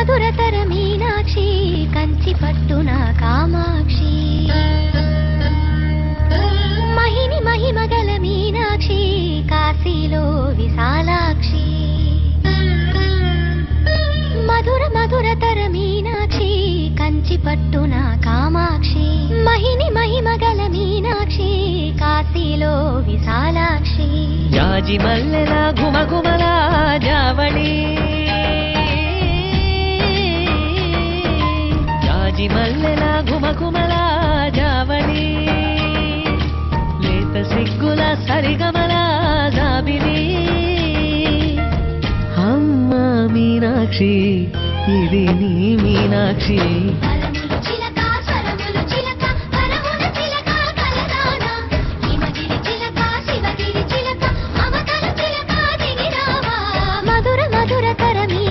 మధురతర మీనాక్షి కంచి పట్టున కామాక్షి మహిని మహిమగల మీనాక్షి కాశీలో విశాలాక్షి మధుర మధురతర మీనాక్షి కంచి పట్టున కామాక్షి మహిని మహిమగల మీనాక్షి కాశీలో విశాలాక్షి జాజి మల్లెల గుమగుమల జావళి జాజి మల్లెల గుమగుమల జావళి లేత సిగ్గుల సరిగమల జాబిలి అమ్మ మీనాక్షి ఇది నీ మీనాక్షి